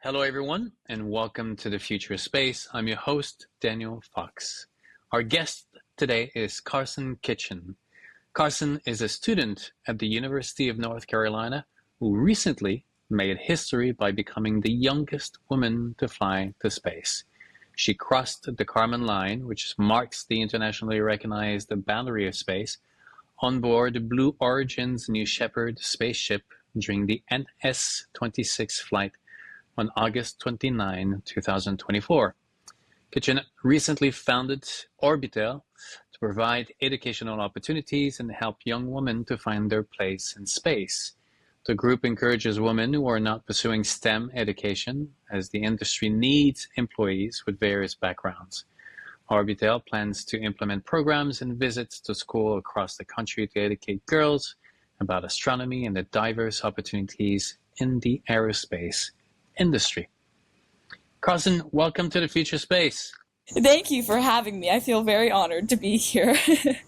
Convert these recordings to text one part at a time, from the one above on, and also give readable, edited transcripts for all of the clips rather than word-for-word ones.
Hello, everyone, and welcome to the Future Space. I'm your host, Daniel Fox. Our guest today is Karsen Kitchen. Karsen is a student at the University of North Carolina who recently made history by becoming the youngest woman to fly to space. She crossed the Kármán line, which marks the internationally recognized boundary of space, on board Blue Origin's new Shepard spaceship during the NS-26 flight on August 29, 2024. Kitchen recently founded Orbitelle to provide educational opportunities and help young women to find their place in space. The group encourages women who are not pursuing STEM education, as the industry needs employees with various backgrounds. Orbitelle plans to implement programs and visits to schools across the country to educate girls about astronomy and the diverse opportunities in the aerospace industry. Karsen, welcome to the Future Space. Thank you for having me. I feel very honored to be here.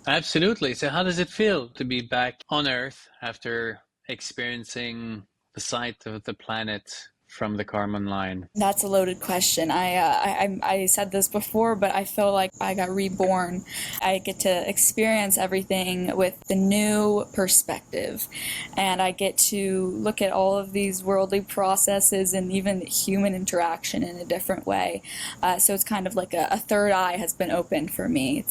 Absolutely. So how does it feel to be back on Earth after experiencing the sight of the planet from the Kármán line? That's a loaded question. I said this before, but I feel like I got reborn. I get to experience everything with the new perspective, and I get to look at all of these worldly processes and even human interaction in a different way. So it's kind of like a third eye has been opened for me.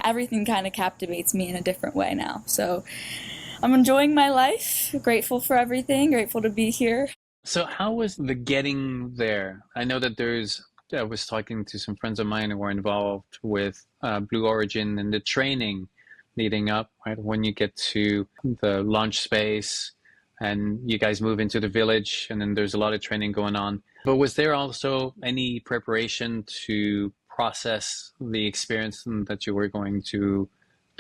Everything kind of captivates me in a different way now. So I'm enjoying my life, grateful for everything, grateful to be here. So how was the getting there? I know that I was talking to some friends of mine who were involved with Blue Origin and the training leading up, right? When you get to the launch space and you guys move into the village, and then there's a lot of training going on. But was there also any preparation to process the experience that you were going to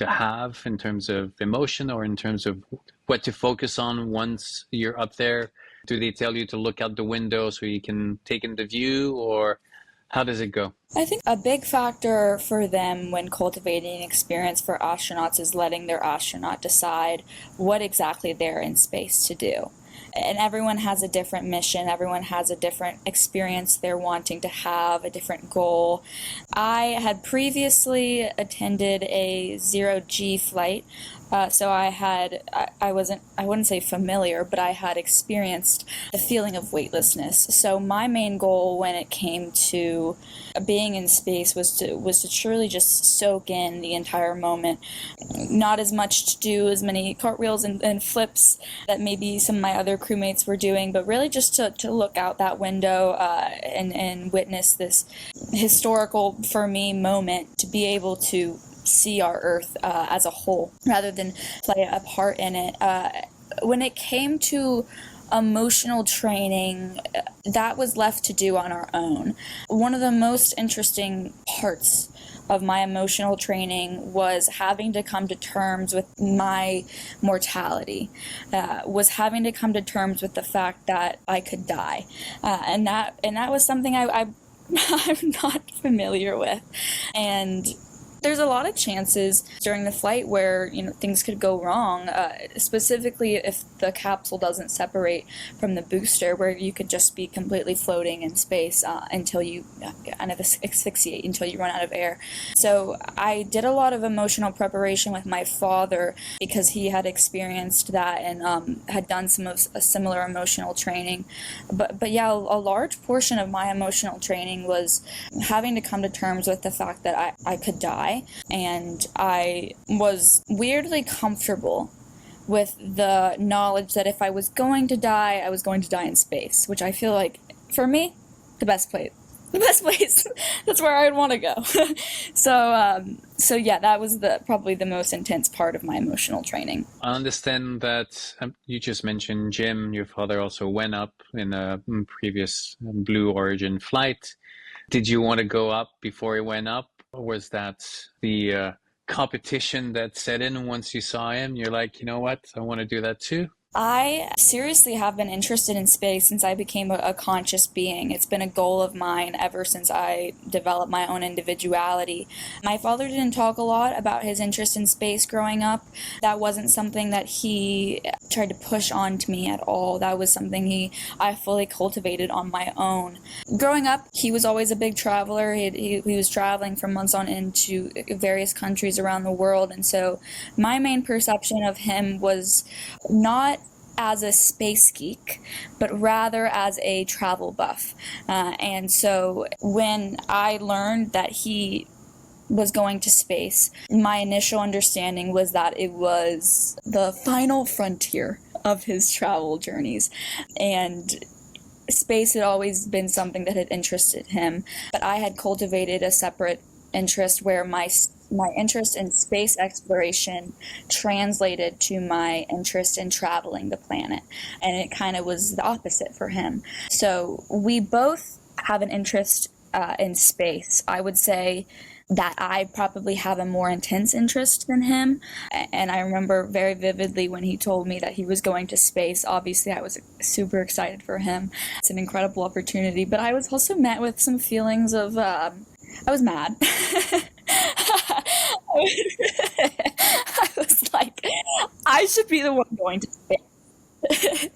have in terms of emotion, or in terms of what to focus on once you're up there? Do they tell you to look out the window so you can take in the view, or how does it go? I think a big factor for them when cultivating experience for astronauts is letting their astronaut decide what exactly they're in space to do. And everyone has a different mission, everyone has a different experience they're wanting to have, a different goal. I had previously attended a zero-G flight, so I wouldn't say familiar, but I had experienced the feeling of weightlessness. So my main goal when it came to being in space was to truly just soak in the entire moment. Not as much to do as many cartwheels and flips that maybe some of my other crewmates were doing, but really just to look out that window and witness this historical, for me, moment, to be able to see our Earth as a whole rather than play a part in it. When it came to emotional training, that was left to do on our own. One of the most interesting parts of my emotional training was having to come to terms with my mortality, was having to come to terms with the fact that I could die, and that was something I'm not familiar with. And there's a lot of chances during the flight where things could go wrong, specifically if the capsule doesn't separate from the booster, where you could just be completely floating in space until you kind of asphyxiate, until you run out of air. So I did a lot of emotional preparation with my father because he had experienced that and had done some of a similar emotional training. But yeah, a large portion of my emotional training was having to come to terms with the fact that I could die. And I was weirdly comfortable with the knowledge that if I was going to die, I was going to die in space, which I feel like, for me, the best place. That's where I'd want to go. So yeah, that was probably the most intense part of my emotional training. I understand that you just mentioned Jim, your father also went up in a previous Blue Origin flight. Did you want to go up before he went up? Or was that the competition that set in once you saw him? You're like, you know what? I want to do that too? I seriously have been interested in space since I became a conscious being. It's been a goal of mine ever since I developed my own individuality. My father didn't talk a lot about his interest in space growing up. That wasn't something that he tried to push onto me at all. That was something I fully cultivated on my own. Growing up, he was always a big traveler. He was traveling for months on end to various countries around the world, and so my main perception of him was not as a space geek, but rather as a travel buff. And so when I learned that he was going to space, my initial understanding was that it was the final frontier of his travel journeys. And space had always been something that had interested him, but I had cultivated a separate interest where my interest in space exploration translated to my interest in traveling the planet, and it kind of was the opposite for him. So we both have an interest in space. I would say that I probably have a more intense interest than him, and I remember very vividly when he told me that he was going to space. Obviously, I was super excited for him. It's an incredible opportunity, but I was also met with some feelings of I was mad. I was like, I should be the one going to space.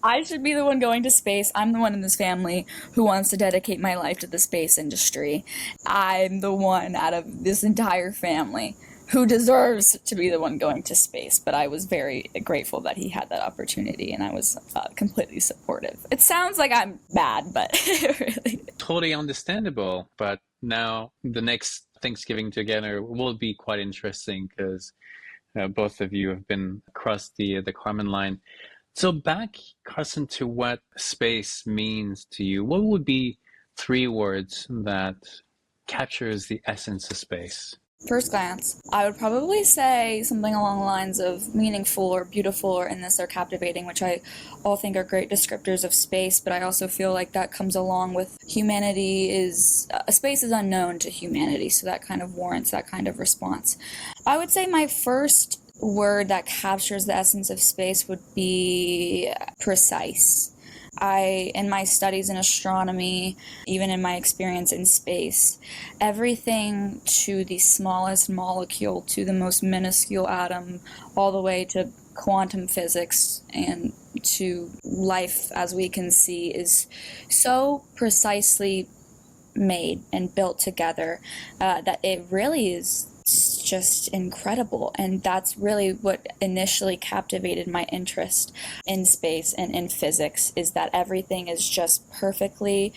I should be the one going to space. I'm the one in this family who wants to dedicate my life to the space industry. I'm the one out of this entire family who deserves to be the one going to space. But I was very grateful that he had that opportunity, and I was completely supportive. It sounds like I'm bad, but really. Totally understandable. But now the next Thanksgiving together will be quite interesting because both of you have been across the Kármán line. So back, Karsen, to what space means to you. What would be 3 words that captures the essence of space? First glance, I would probably say something along the lines of meaningful or beautiful or endless or captivating, which I all think are great descriptors of space, but I also feel like that comes along with humanity space is unknown to humanity, so that kind of warrants that kind of response. I would say my first word that captures the essence of space would be precise. In my studies in astronomy, even in my experience in space, everything to the smallest molecule, to the most minuscule atom, all the way to quantum physics and to life as we can see, is so precisely made and built together that it really is just incredible. And that's really what initially captivated my interest in space and in physics, is that everything is just perfectly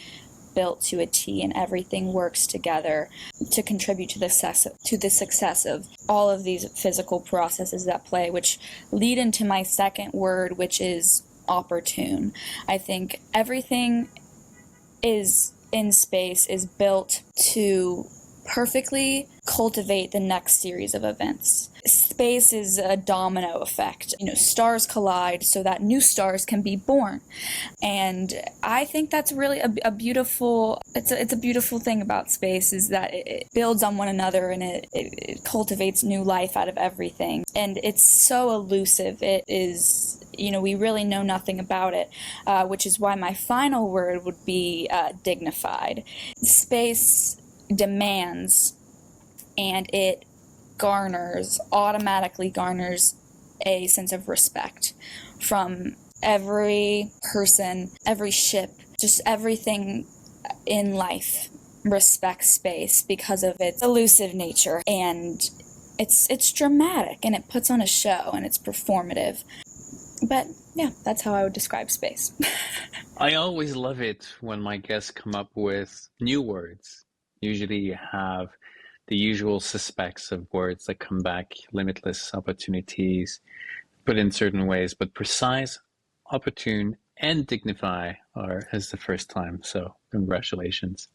built to a T, and everything works together to contribute to the success of all of these physical processes that play, which lead into my second word, which is opportune. I think everything is in space is built to perfectly cultivate the next series of events. Space is a domino effect. Stars collide so that new stars can be born. And I think that's really a beautiful, it's a beautiful thing about space, is that it builds on one another, and it cultivates new life out of everything. And it's so elusive. It is, we really know nothing about it, which is why my final word would be dignified. Space demands, and it automatically garners a sense of respect from every person, every ship, just everything in life respects space because of its elusive nature, and it's dramatic, and it puts on a show, and it's performative. But yeah, that's how I would describe space. I always love it when my guests come up with new words. Usually you have the usual suspects of words that come back: limitless, opportunities, put in certain ways, but precise, opportune, and dignify is the first time, so congratulations.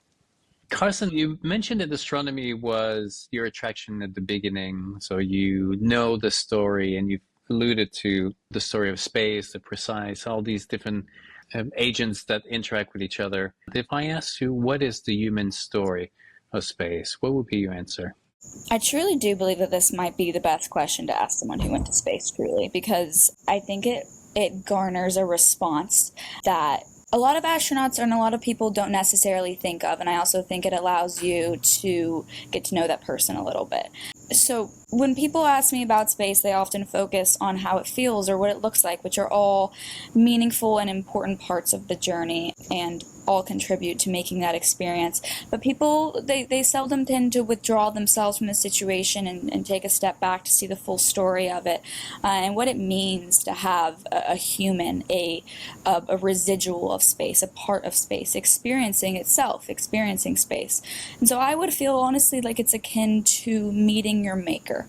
Karsen, you mentioned that astronomy was your attraction at the beginning, so you know the story, and you've alluded to the story of space, the precise, all these different agents that interact with each other. If I asked you, what is the human story of space, what would be your answer? I truly do believe that this might be the best question to ask someone who went to space, truly, because I think it garners a response that a lot of astronauts and a lot of people don't necessarily think of, and I also think it allows you to get to know that person a little bit. So when people ask me about space, they often focus on how it feels or what it looks like, which are all meaningful and important parts of the journey and all contribute to making that experience. But people, they seldom tend to withdraw themselves from the situation and take a step back to see the full story of it and what it means to have a human, a residual of space, a part of space, experiencing itself, experiencing space. And so I would feel honestly like it's akin to meeting your maker.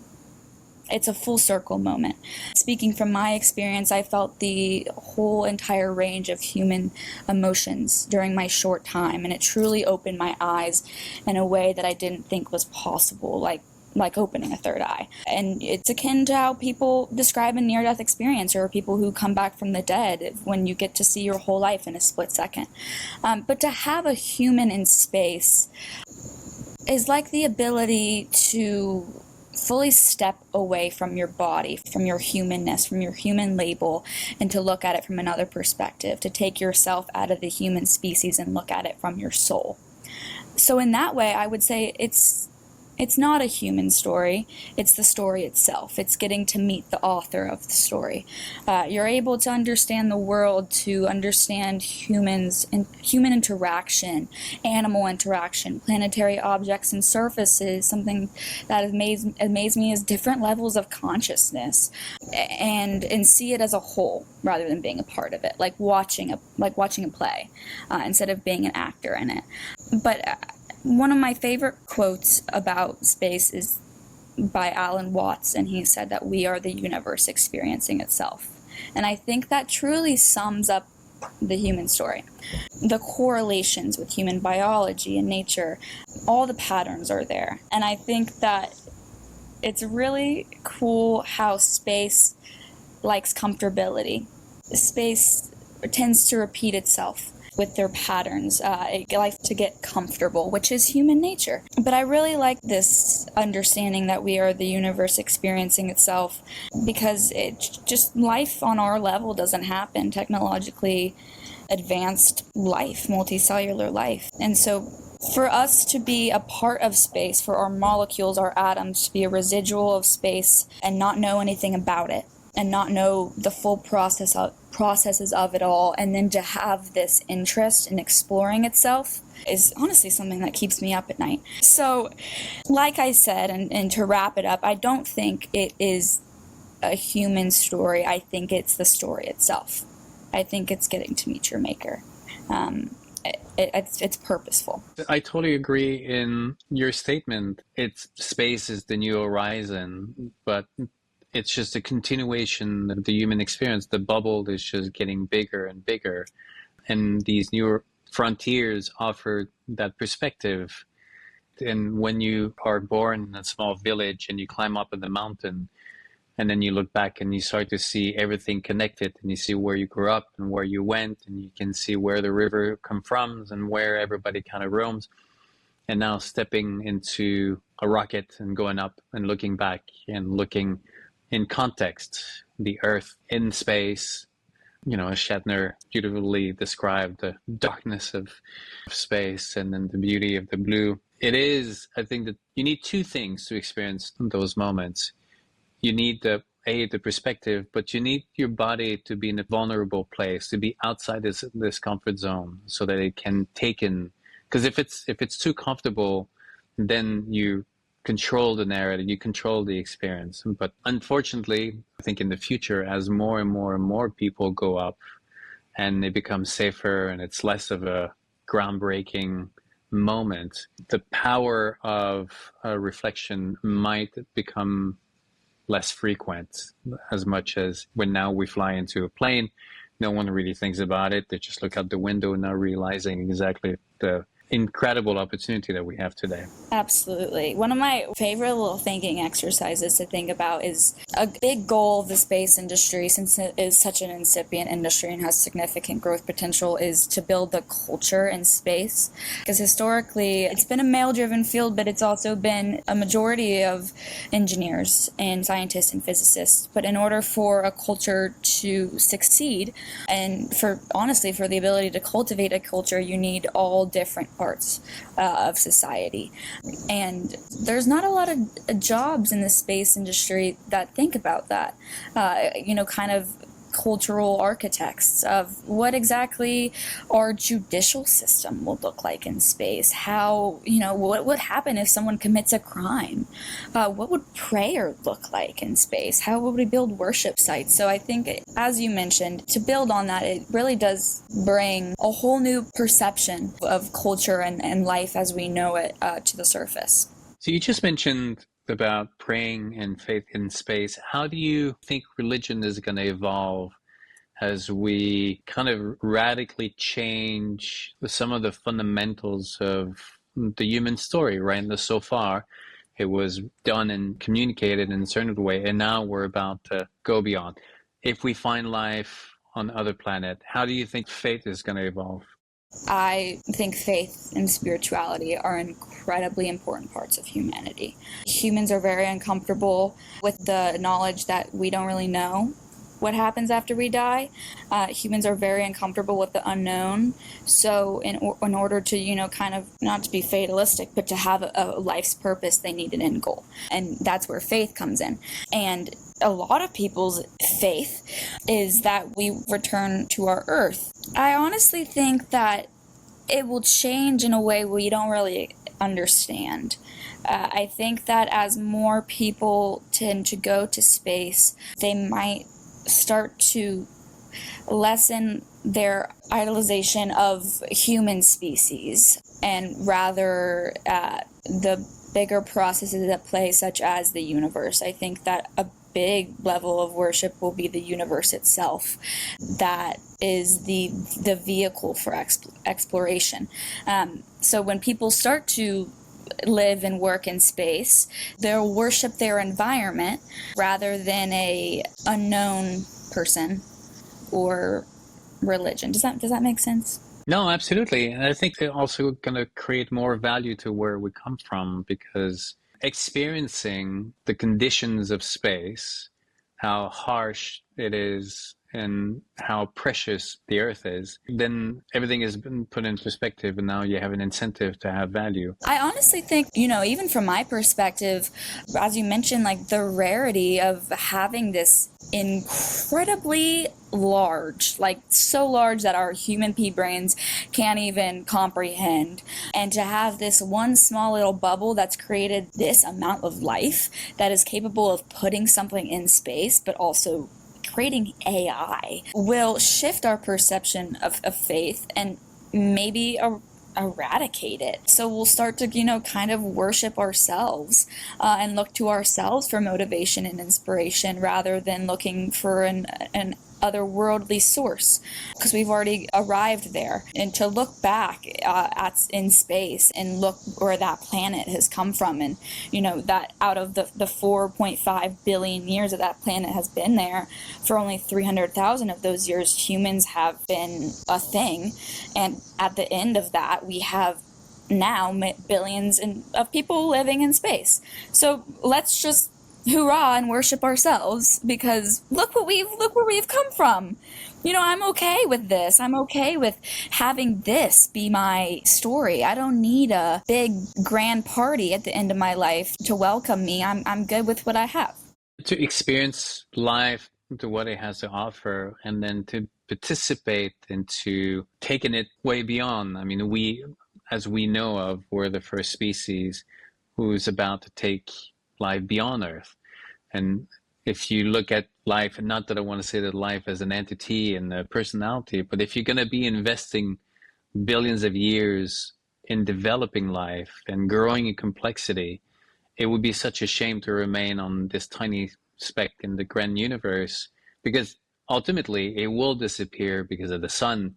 It's a full circle moment. Speaking from my experience, I felt the whole entire range of human emotions during my short time, and it truly opened my eyes in a way that I didn't think was possible, like opening a third eye. And it's akin to how people describe a near-death experience, or people who come back from the dead, when you get to see your whole life in a split second. But to have a human in space is like the ability to fully step away from your body, from your humanness, from your human label, and to look at it from another perspective, to take yourself out of the human species and look at it from your soul. So in that way, I would say it's not a human story, it's the story itself. It's getting to meet the author of the story. You're able to understand the world, to understand humans and human interaction, animal interaction, planetary objects and surfaces. Something that amazed me is different levels of consciousness, and see it as a whole rather than being a part of it, like watching a play instead of being an actor in it. But one of my favorite quotes about space is by Alan Watts, and he said that we are the universe experiencing itself. And I think that truly sums up the human story. The correlations with human biology and nature, all the patterns are there. And I think that it's really cool how space likes comfortability. Space tends to repeat itself with their patterns. It likes to get comfortable, which is human nature. But I really like this understanding that we are the universe experiencing itself, because life on our level doesn't happen. Technologically advanced life, multicellular life. And so for us to be a part of space, for our molecules, our atoms, to be a residual of space and not know anything about it, and not know the full processes of it all, and then to have this interest in exploring itself is honestly something that keeps me up at night. So, like I said, and to wrap it up, I don't think it is a human story. I think it's the story itself. I think it's getting to meet your maker. It's purposeful. I totally agree in your statement. Space is the new horizon, but it's just a continuation of the human experience. The bubble is just getting bigger and bigger. And these new frontiers offer that perspective. And when you are born in a small village and you climb up in the mountain, and then you look back and you start to see everything connected, and you see where you grew up and where you went, and you can see where the river comes from and where everybody kind of roams. And now stepping into a rocket and going up and looking back and looking in context, the Earth in space, as Shatner beautifully described the darkness of space and then the beauty of the blue. I think that you need two things to experience those moments. You need the perspective, but you need your body to be in a vulnerable place, to be outside this comfort zone, so that it can take in. Because if it's too comfortable, then you control the narrative, you control the experience. But unfortunately, I think in the future, as more and more and more people go up and they become safer and it's less of a groundbreaking moment, the power of a reflection might become less frequent, as much as when now we fly into a plane, no one really thinks about it. They just look out the window, not realizing exactly the incredible opportunity that we have today. Absolutely. One of my favorite little thinking exercises to think about is a big goal of the space industry, since it is such an incipient industry and has significant growth potential, is to build the culture in space. Because historically, it's been a male-driven field, but it's also been a majority of engineers and scientists and physicists. But in order for a culture to succeed, and honestly, for the ability to cultivate a culture, you need all different parts of society. And there's not a lot of jobs in the space industry that think about that, kind of cultural architects of what exactly our judicial system will look like in space. How, what would happen if someone commits a crime? What would prayer look like in space? How would we build worship sites? So I think, as you mentioned, to build on that, it really does bring a whole new perception of culture and life as we know it to the surface. So you just mentioned about praying and faith in space. How do you think religion is going to evolve as we kind of radically change some of the fundamentals of the human story, right? And so far, it was done and communicated in a certain way, and now we're about to go beyond. If we find life on other planet, how do you think faith is going to evolve? I think faith and spirituality are incredibly important parts of humanity. Humans are very uncomfortable with the knowledge that we don't really know what happens after we die. Humans are very uncomfortable with the unknown. So in order to, kind of not to be fatalistic, but to have a life's purpose, they need an end goal. And that's where faith comes in. And a lot of people's faith is that we return to our Earth. I honestly think that it will change in a way we don't really understand. I think that as more people tend to go to space, they might start to lessen their idolization of human species and rather the bigger processes at play, such as the universe. I think that a big level of worship will be the universe itself. That is the vehicle for exploration. So when people start to live and work in space, they'll worship their environment rather than a unknown person or religion. Does that make sense? No, absolutely. And I think they're also going to create more value to where we come from, because experiencing the conditions of space, how harsh it is and how precious the earth is, then everything has been put in perspective, and now you have an incentive to have value. I honestly think, even from my perspective, as you mentioned, like the rarity of having this incredibly large, like so large that our human pea brains can't even comprehend, and to have this one small little bubble that's created this amount of life that is capable of putting something in space, but also creating AI, will shift our perception of faith and maybe eradicate it. So we'll start to, kind of worship ourselves and look to ourselves for motivation and inspiration rather than looking for an otherworldly source, because we've already arrived there. And to look back in space and look where that planet has come from, and that out of the 4.5 billion years that planet has been there, for only 300,000 of those years humans have been a thing, and at the end of that we have now billions of people living in space. So let's just hoorah and worship ourselves, because look where we've come from. I'm okay with this. I'm okay with having this be my story. I don't need a big grand party at the end of my life to welcome me. I'm good with what I have. To experience life, to what it has to offer, and then to participate into taking it way beyond. I mean, as we know of, we're the first species who's about to take life beyond Earth. And if you look at life, and not that I want to say that life as an entity and a personality, but if you're going to be investing billions of years in developing life and growing in complexity, it would be such a shame to remain on this tiny speck in the grand universe, because ultimately it will disappear because of the sun.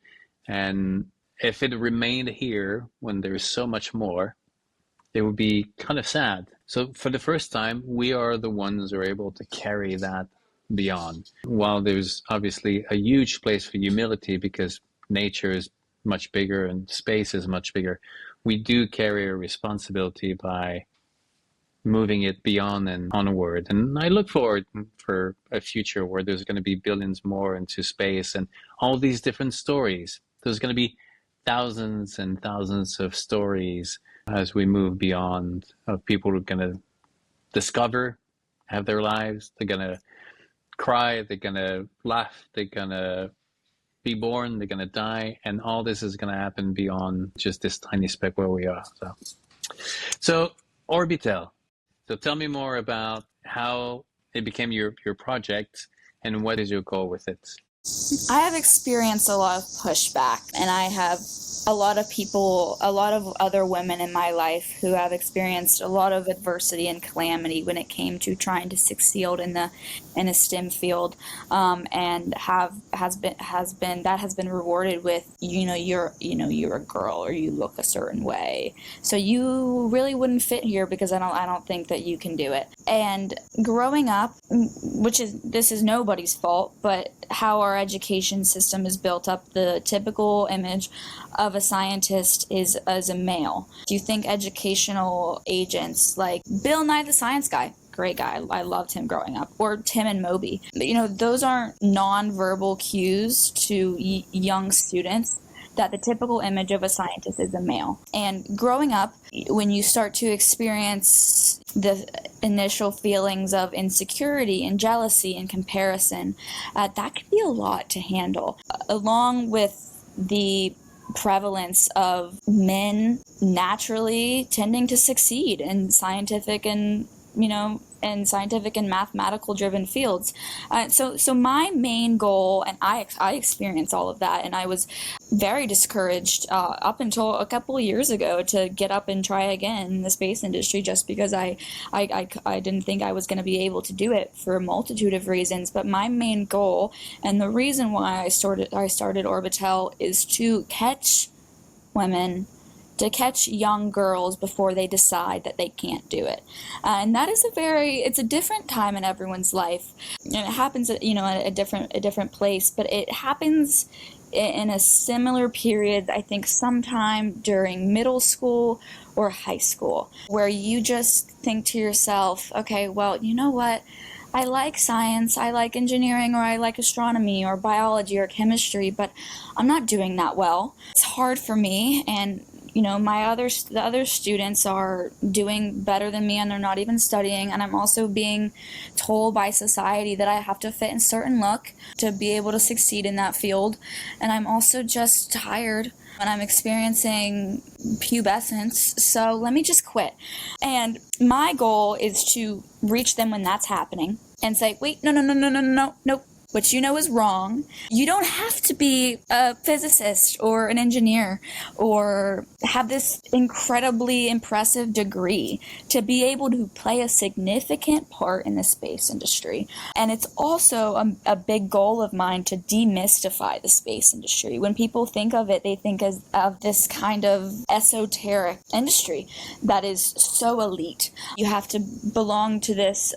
And if it remained here when there's so much more, it would be kind of sad. So for the first time, we are the ones who are able to carry that beyond. While there's obviously a huge place for humility because nature is much bigger and space is much bigger, we do carry a responsibility by moving it beyond and onward. And I look forward for a future where there's going to be billions more into space and all these different stories. There's going to be thousands and thousands of stories as we move beyond, of people who are going to discover, have their lives, they're going to cry, they're going to laugh, they're going to be born, they're going to die, and all this is going to happen beyond just this tiny speck where we are. So Orbitelle. So tell me more about how it became your project and what is your goal with it? I have experienced a lot of pushback, and I have a lot of other women in my life who have experienced a lot of adversity and calamity when it came to trying to succeed in a STEM field, and has been rewarded with you're a girl or you look a certain way, so you really wouldn't fit here because I don't think that you can do it. And growing up, this is nobody's fault, but how our education system is built up, the typical image of a scientist is as a male. Do you think educational agents like Bill Nye the Science Guy, great guy, I loved him growing up, or Tim and Moby, those aren't nonverbal cues to young students that the typical image of a scientist is a male. And growing up, when you start to experience the initial feelings of insecurity and jealousy and comparison, that can be a lot to handle, along with the prevalence of men naturally tending to succeed in scientific and mathematical driven fields. So my main goal, and I experienced all of that, and I was very discouraged up until a couple of years ago to get up and try again in the space industry, just because I didn't think I was going to be able to do it for a multitude of reasons. But my main goal, and the reason why I started Orbitelle, is to catch women, to catch young girls before they decide that they can't do it. And that is it's a different time in everyone's life. And it happens at a different place, but it happens in a similar period, I think sometime during middle school or high school, where you just think to yourself, okay, well, you know what? I like science, I like engineering, or I like astronomy or biology or chemistry, but I'm not doing that well. It's hard for me, and the other students are doing better than me, and they're not even studying, and I'm also being told by society that I have to fit in a certain look to be able to succeed in that field, and I'm also just tired, and I'm experiencing pubescence, so let me just quit. And my goal is to reach them when that's happening and say, wait, no, nope. What you know is wrong. You don't have to be a physicist or an engineer or have this incredibly impressive degree to be able to play a significant part in the space industry. And it's also a big goal of mine to demystify the space industry. When people think of it, they think of this kind of esoteric industry that is so elite. You have to belong to this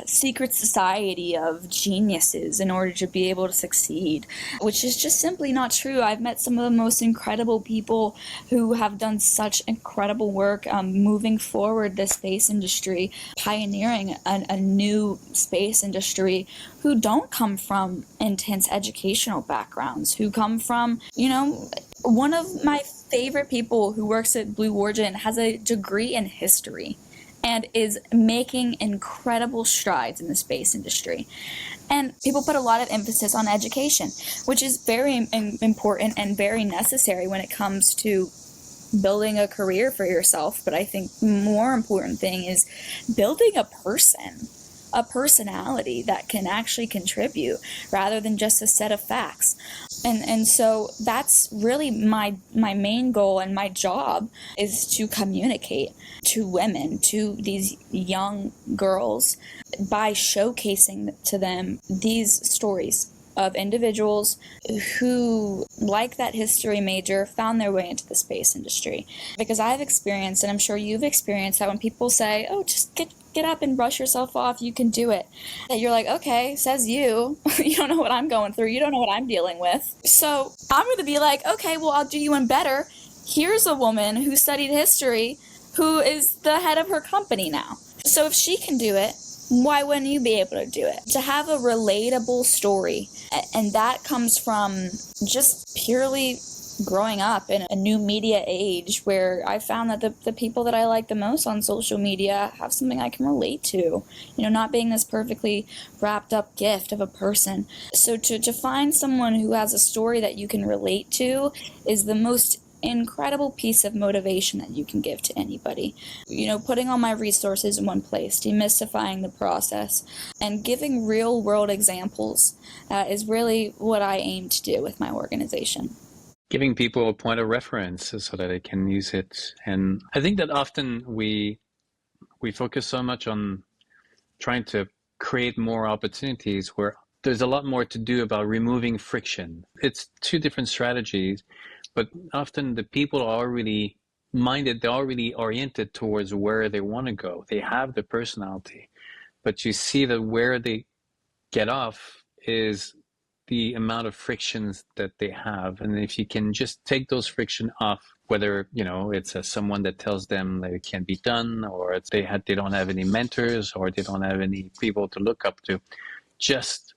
secret society of geniuses in order to be able to succeed, which is just simply not true. I've met some of the most incredible people who have done such incredible work moving forward the space industry, pioneering a new space industry, who don't come from intense educational backgrounds, who come from, one of my favorite people who works at Blue Origin has a degree in history and is making incredible strides in the space industry. And people put a lot of emphasis on education, which is very important and very necessary when it comes to building a career for yourself. But I think the more important thing is building a personality that can actually contribute rather than just a set of facts. And so that's really my main goal, and my job is to communicate to women, to these young girls, by showcasing to them these stories of individuals who, like that history major, found their way into the space industry. Because I've experienced, and I'm sure you've experienced, that when people say, oh, just get up and brush yourself off, you can do it. That you're like, okay, says you. You don't know what I'm going through. You don't know what I'm dealing with. So I'm going to be like, okay, well, I'll do you one better. Here's a woman who studied history who is the head of her company now. So if she can do it, why wouldn't you be able to do it? To have a relatable story, and that comes from just purely growing up in a new media age where I found that the people that I like the most on social media have something I can relate to, you know, not being this perfectly wrapped up gift of a person. So to find someone who has a story that you can relate to is the most incredible piece of motivation that you can give to anybody. You know, putting all my resources in one place, demystifying the process, and giving real world examples is really what I aim to do with my organization. Giving people a point of reference so that they can use it. And I think that often we focus so much on trying to create more opportunities where there's a lot more to do about removing friction. It's two different strategies, but often the people are already minded, they're already oriented towards where they want to go. They have the personality, but you see that where they get off is the amount of frictions that they have. And if you can just take those friction off, whether, you know, it's someone that tells them that it can't be done, or it's they don't have any mentors, or they don't have any people to look up to, just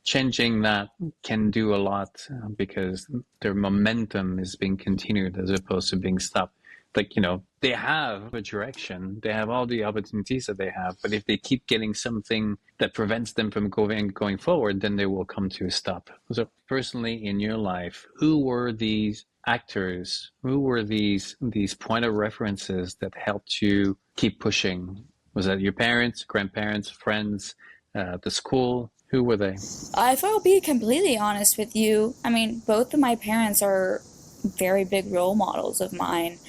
changing that can do a lot because their momentum is being continued as opposed to being stopped. Like, you know, they have a direction, they have all the opportunities that they have, but if they keep getting something that prevents them from going forward, then they will come to a stop. So personally in your life, who were these actors, who were these point of references that helped you keep pushing? Was that your parents, grandparents, friends, the school? Who were they? If I'll be completely honest with you, I mean, both of my parents are very big role models of mine.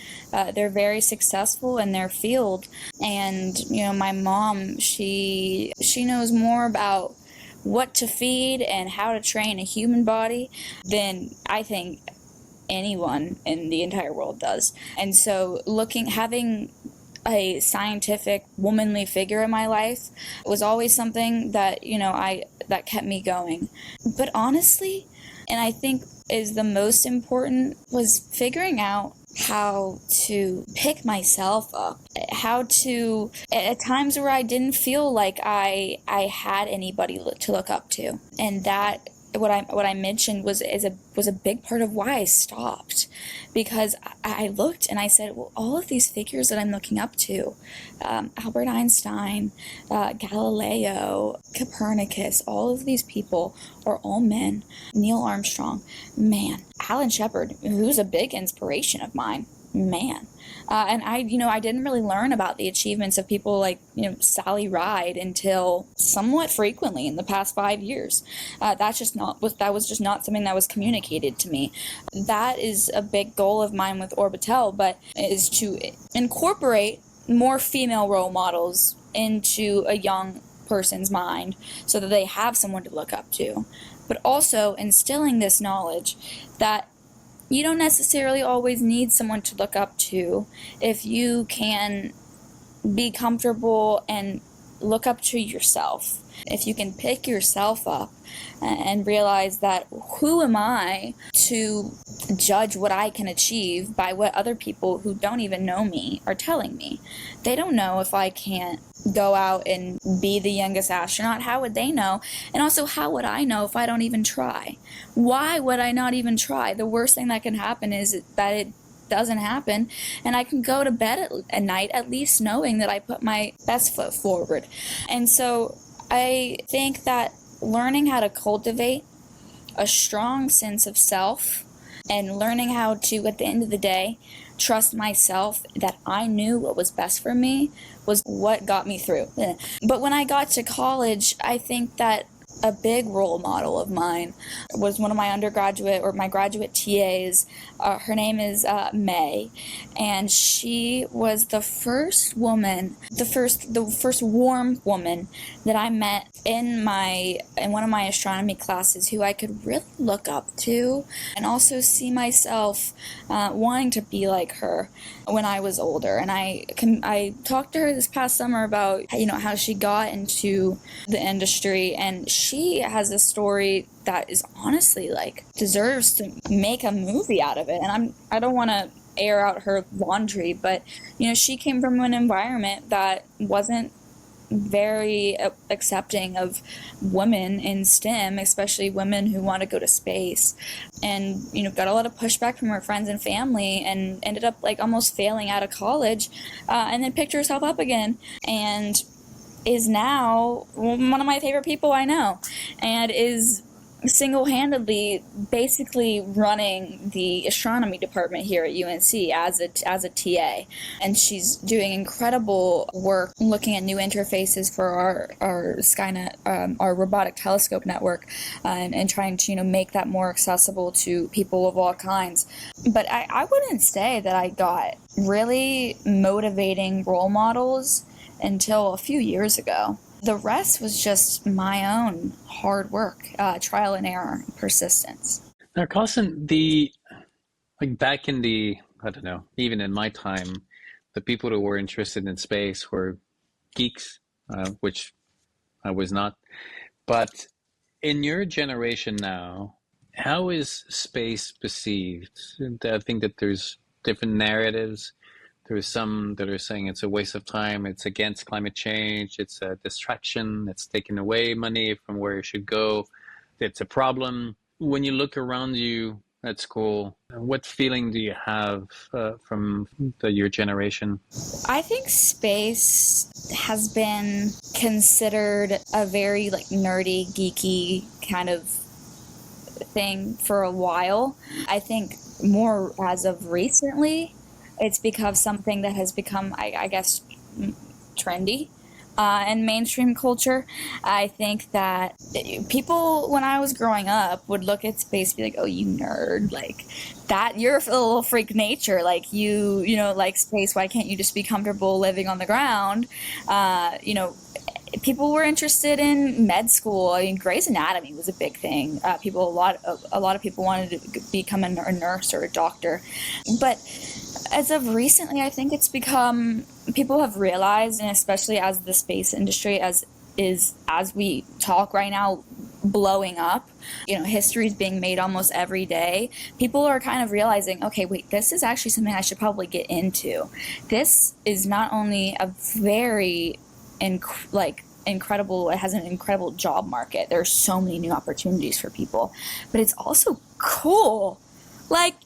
They're very successful in their field. And, you know, my mom, she knows more about what to feed and how to train a human body than I think anyone in the entire world does. And so having a scientific womanly figure in my life was always something that, you know, that kept me going. But honestly, and I think is the most important, was figuring out how to pick myself up, how to, at times where I didn't feel like I had anybody to look up to. And that, what I mentioned was a big part of why I stopped, because I looked and I said, well, all of these figures that I'm looking up to, Albert Einstein, Galileo, Copernicus, all of these people are all men. Neil Armstrong, man. Alan Shepard, who's a big inspiration of mine, man. And I didn't really learn about the achievements of people like, you know, Sally Ride until somewhat frequently in the past 5 years. That was just not something that was communicated to me. That is a big goal of mine with Orbitelle, but is to incorporate more female role models into a young person's mind so that they have someone to look up to, but also instilling this knowledge that you don't necessarily always need someone to look up to if you can be comfortable and look up to yourself. If you can pick yourself up and realize that who am I to judge what I can achieve by what other people who don't even know me are telling me. They don't know if I can't go out and be the youngest astronaut. How would they know? And also, how would I know if I don't even try? Why would I not even try? The worst thing that can happen is that it doesn't happen, and I can go to bed at night at least knowing that I put my best foot forward. And so I think that learning how to cultivate a strong sense of self and learning how to, at the end of the day, trust myself that I knew what was best for me was what got me through. But when I got to college, I think that A big role model of mine was one of my undergraduate or my graduate TAs. Her name is May, and she was the first woman, the first warm woman that I met in one of my astronomy classes who I could really look up to and also see myself wanting to be like her when I was older. And I talked to her this past summer about how she got into the industry, and she has a story that is honestly deserves to make a movie out of it. And I don't want to air out her laundry, but she came from an environment that wasn't very accepting of women in STEM, especially women who want to go to space, and got a lot of pushback from her friends and family, and ended up almost failing out of college, and then picked herself up again, and is now one of my favorite people I know, and is single-handedly basically running the astronomy department here at UNC as a TA. And she's doing incredible work looking at new interfaces for our Skynet, our robotic telescope network, and trying to make that more accessible to people of all kinds. But I wouldn't say that I got really motivating role models until a few years ago. The rest was just my own hard work, trial and error, persistence. Now, Carson, back in I don't know, even in my time, the people who were interested in space were geeks, which I was not. But in your generation now, how is space perceived? I think that there's different narratives. There's some that are saying it's a waste of time, it's against climate change, it's a distraction, it's taking away money from where it should go, it's a problem. When you look around you at school, what feeling do you have from your generation? I think space has been considered a very nerdy, geeky kind of thing for a while. I think more as of recently, it's become something that has become, I guess, trendy in mainstream culture. I think that people, when I was growing up, would look at space and be like, "Oh, you nerd! That you're a little freak nature. You like space. Why can't you just be comfortable living on the ground?" People were interested in med school. I mean, Grey's Anatomy was a big thing. A lot of people wanted to become a nurse or a doctor, but as of recently, I think it's become, people have realized, and especially as the space industry as we talk right now, blowing up, history is being made almost every day. People are kind of realizing, okay, wait, this is actually something I should probably get into. This is not only a very incredible, it has an incredible job market. There's so many new opportunities for people, but it's also cool.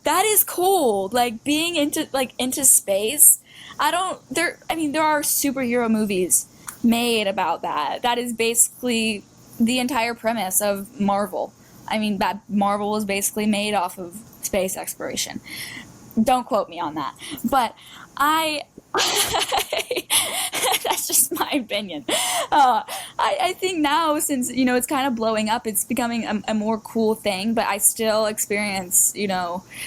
That is cool. Being into space. There are superhero movies made about that. That is basically the entire premise of Marvel. That Marvel was basically made off of space exploration. Don't quote me on that. But that's just my opinion. I think now, since it's kind of blowing up, it's becoming a more cool thing. But I still experience,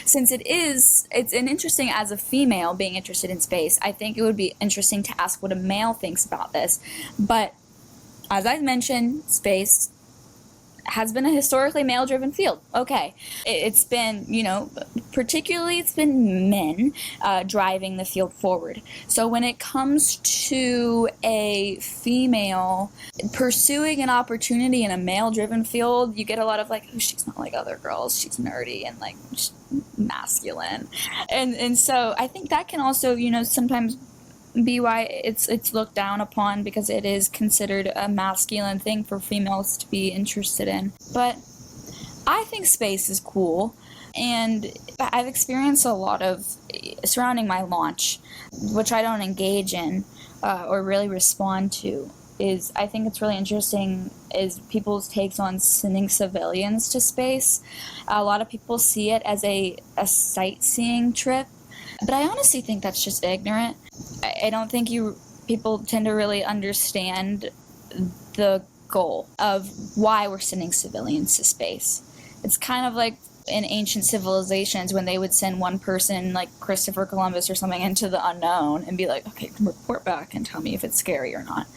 since it's an interesting, as a female being interested in space, I think it would be interesting to ask what a male thinks about this. But as I mentioned, space has been a historically male-driven field. Okay. It's been, particularly it's been men driving the field forward. So when it comes to a female pursuing an opportunity in a male-driven field, you get a lot of oh, she's not like other girls, she's nerdy and masculine. And so I think that can also, sometimes be why it's looked down upon, because it is considered a masculine thing for females to be interested in. But I think space is cool, and I've experienced a lot of surrounding my launch, which I don't engage in or really respond to. I think it's really interesting is people's takes on sending civilians to space. A lot of people see it as a sightseeing trip, but I honestly think that's just ignorant. I don't think people tend to really understand the goal of why we're sending civilians to space. It's kind of like in ancient civilizations when they would send one person like Christopher Columbus or something into the unknown and be like, okay, report back and tell me if it's scary or not.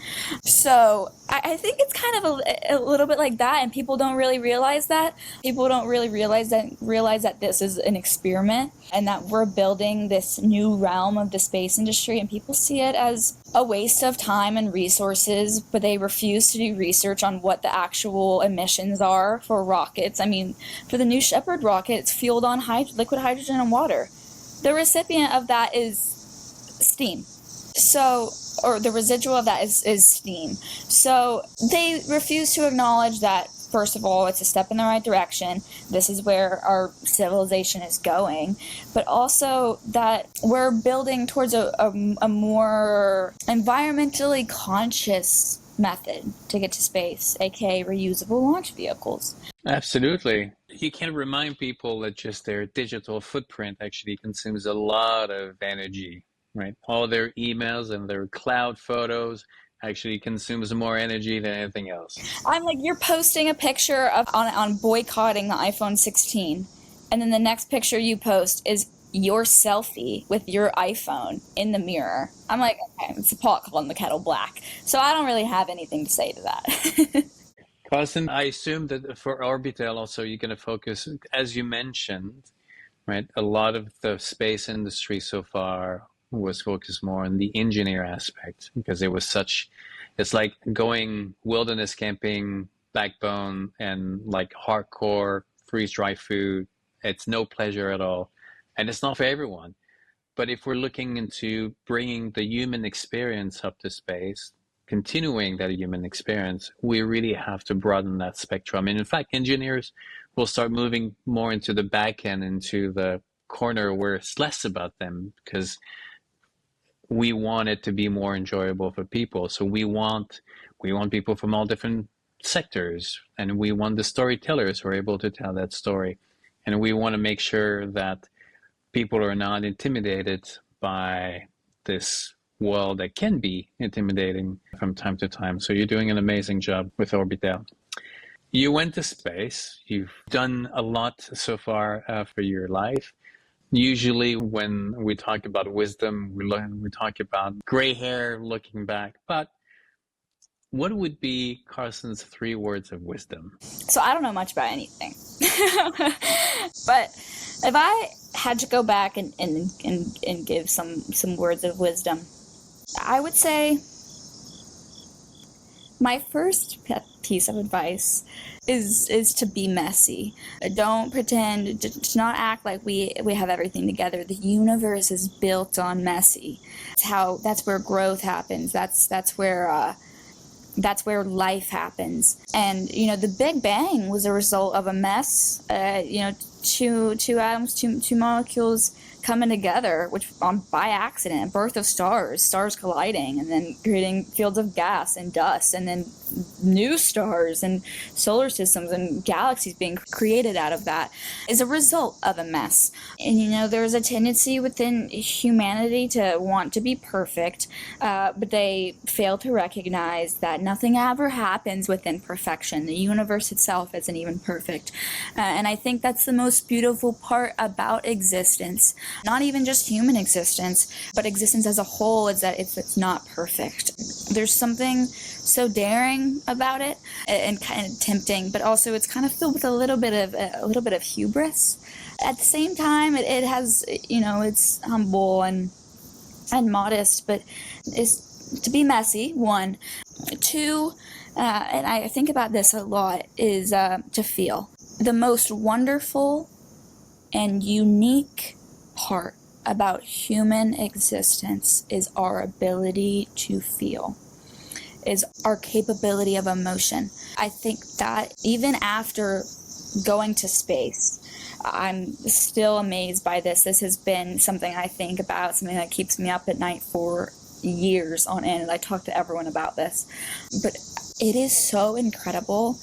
So I think it's kind of a little bit like that, and people don't really realize that. People don't really realize that this is an experiment and that we're building this new realm of the space industry, and people see it as a waste of time and resources, but they refuse to do research on what the actual emissions are for rockets. I mean, for the new Shepard rocket, it's fueled on liquid hydrogen and water. The recipient of that is steam. So, or the residual of that is steam. So they refuse to acknowledge that, first of all, it's a step in the right direction. This is where our civilization is going. But also that we're building towards a more environmentally conscious method to get to space, aka reusable launch vehicles. Absolutely. You can remind people that just their digital footprint actually consumes a lot of energy, right? All their emails and their cloud photos actually consumes more energy than anything else. I'm like, you're posting a picture of on boycotting the iPhone 16, and then the next picture you post is your selfie with your iPhone in the mirror. I'm like, okay, it's a pot calling the kettle black. So I don't really have anything to say to that. Carson, I assume that for Orbitelle also you're going to focus, as you mentioned, right? A lot of the space industry so far was focused more on the engineer aspect because it's like going wilderness camping, backbone, and like hardcore freeze-dry food. It's no pleasure at all. And it's not for everyone. But if we're looking into bringing the human experience up to space, continuing that human experience, we really have to broaden that spectrum. And in fact, engineers will start moving more into the back end, into the corner where it's less about them, because we want it to be more enjoyable for people. So we want people from all different sectors, and we want the storytellers who are able to tell that story. And we want to make sure that people are not intimidated by this world that can be intimidating from time to time. So you're doing an amazing job with Orbitelle. You went to space. You've done a lot so far for your life. Usually when we talk about wisdom, we talk about gray hair looking back. But what would be Carson's 3 words of wisdom? So I don't know much about anything. But if I had to go back and give some words of wisdom, I would say my first piece of advice is to be messy. Don't pretend, to not act like we have everything together. The universe is built on messy. That's where growth happens. That's where life happens. And the Big Bang was a result of a mess. Two atoms, two molecules coming together, which by accident, birth of stars colliding, and then creating fields of gas and dust, and then new stars and solar systems and galaxies being created out of that is a result of a mess. And there's a tendency within humanity to want to be perfect, but they fail to recognize that nothing ever happens within perfection. The universe itself isn't even perfect. And I think that's the most beautiful part about existence. Not even just human existence, but existence as a whole, is that it's not perfect. There's something so daring about it and kind of tempting, but also it's kind of filled with a little bit of hubris. At the same time, it has, it's humble and modest, but it's to be messy, 1. 2, and I think about this a lot, is to feel. The most wonderful and unique part about human existence is our ability to feel, is our capability of emotion. I think that even after going to space, I'm still amazed by this. This has been something I think about, something that keeps me up at night for years on end. I talk to everyone about this. But it is so incredible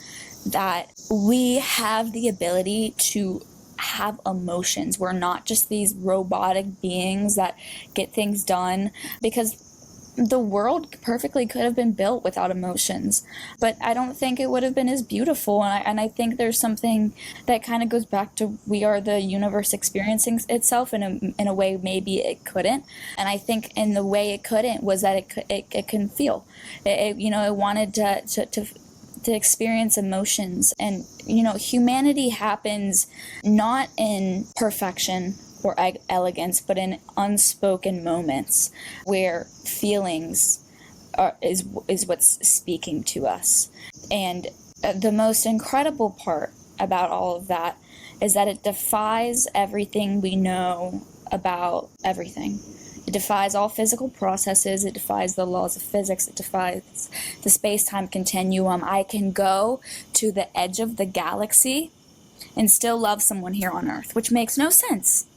that we have the ability to have emotions. We're not just these robotic beings that get things done, because the world perfectly could have been built without emotions, but I don't think it would have been as beautiful. And I think there's something that kind of goes back to, we are the universe experiencing itself in a way maybe it couldn't. And I think in the way it couldn't was that it couldn't feel. It wanted to experience emotions. And, humanity happens not in perfection or elegance, but in unspoken moments where feelings is what's speaking to us. And the most incredible part about all of that is that it defies everything we know about everything. It defies all physical processes. It defies the laws of physics. It defies the space-time continuum. I can go to the edge of the galaxy and still love someone here on Earth, which makes no sense.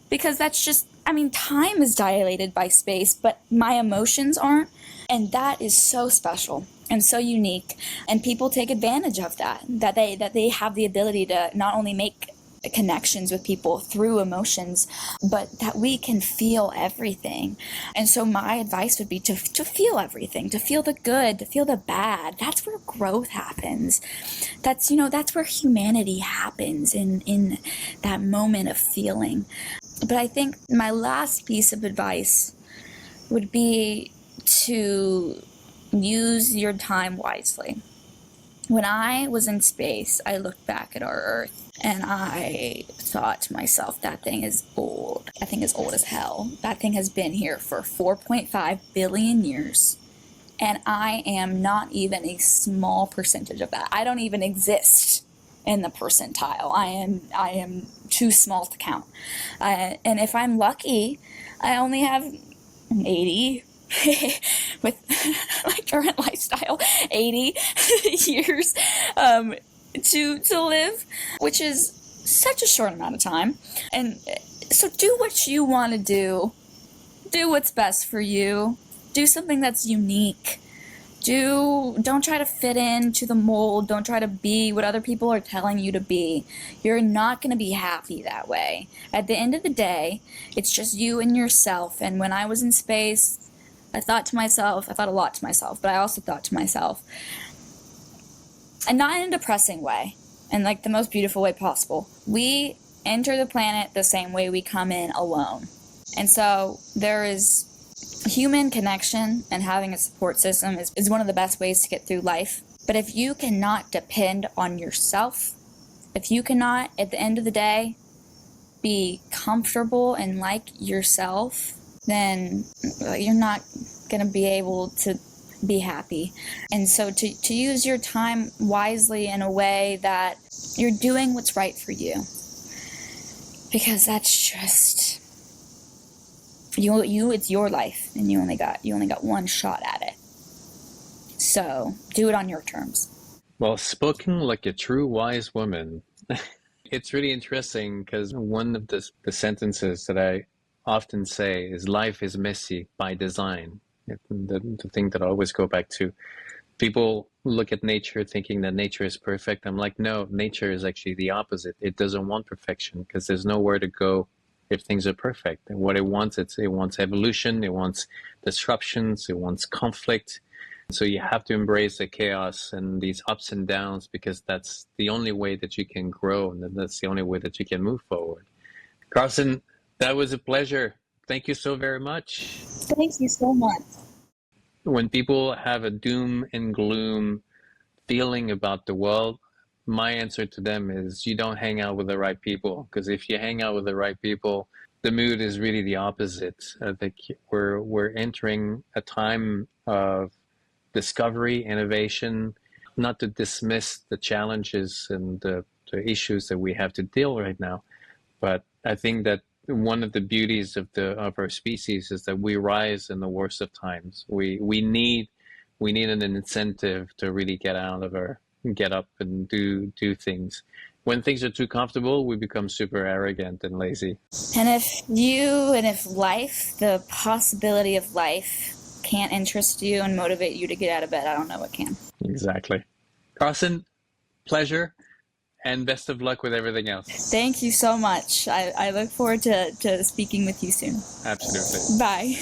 Because that's just, time is dilated by space, but my emotions aren't. And that is so special and so unique. And people take advantage of that they have the ability to not only make connections with people through emotions, but that we can feel everything. And so my advice would be to feel everything, to feel the good, to feel the bad. That's where growth happens. That's where humanity happens, in that moment of feeling. But I think my last piece of advice would be to use your time wisely. When I was in space, I looked back at our Earth and I thought to myself, that thing is old. That thing is old as hell. That thing has been here for 4.5 billion years. And I am not even a small percentage of that. I don't even exist in the percentile. I am too small to count. And if I'm lucky, I only have 80 with my current lifestyle, 80 years to live, which is such a short amount of time. And so do what you want to do. Do what's best for you. Do something that's unique. Don't try to fit into the mold. Don't try to be what other people are telling you to be. You're not going to be happy that way. At the end of the day, it's just you and yourself. And when I was in space, I thought a lot to myself, but I also thought to myself, and not in a depressing way, in like the most beautiful way possible. We enter the planet the same way we come in, alone. And so there is human connection, and having a support system is one of the best ways to get through life. But if you cannot depend on yourself, if you cannot, at the end of the day, be comfortable and like yourself, then you're not going to be able to be happy. And so to use your time wisely in a way that you're doing what's right for you. Because that's just... it's your life, and you only got one shot at it. So do it on your terms. Well, spoken like a true wise woman. It's really interesting because one of the sentences that I often say is, life is messy by design. The thing that I always go back to. People look at nature thinking that nature is perfect. I'm like, no, nature is actually the opposite. It doesn't want perfection because there's nowhere to go if things are perfect. And what it wants evolution, it wants disruptions, it wants conflict. So you have to embrace the chaos and these ups and downs, because that's the only way that you can grow, and that's the only way that you can move forward. Karsen, that was a pleasure. Thank you so very much. Thank you so much. When people have a doom and gloom feeling about the world, my answer to them is, you don't hang out with the right people. Because if you hang out with the right people, the mood is really the opposite. I think we're entering a time of discovery, innovation, not to dismiss the challenges and the issues that we have to deal right now. But I think that one of the beauties of our species is that we rise in the worst of times. We need an incentive to really get up and do things. When things are too comfortable, we become super arrogant and lazy. And if life, the possibility of life, can't interest you and motivate you to get out of bed, I don't know what can. Exactly. Karsen, pleasure, and best of luck with everything else. Thank you so much. I look forward to speaking with you soon. Absolutely. Bye.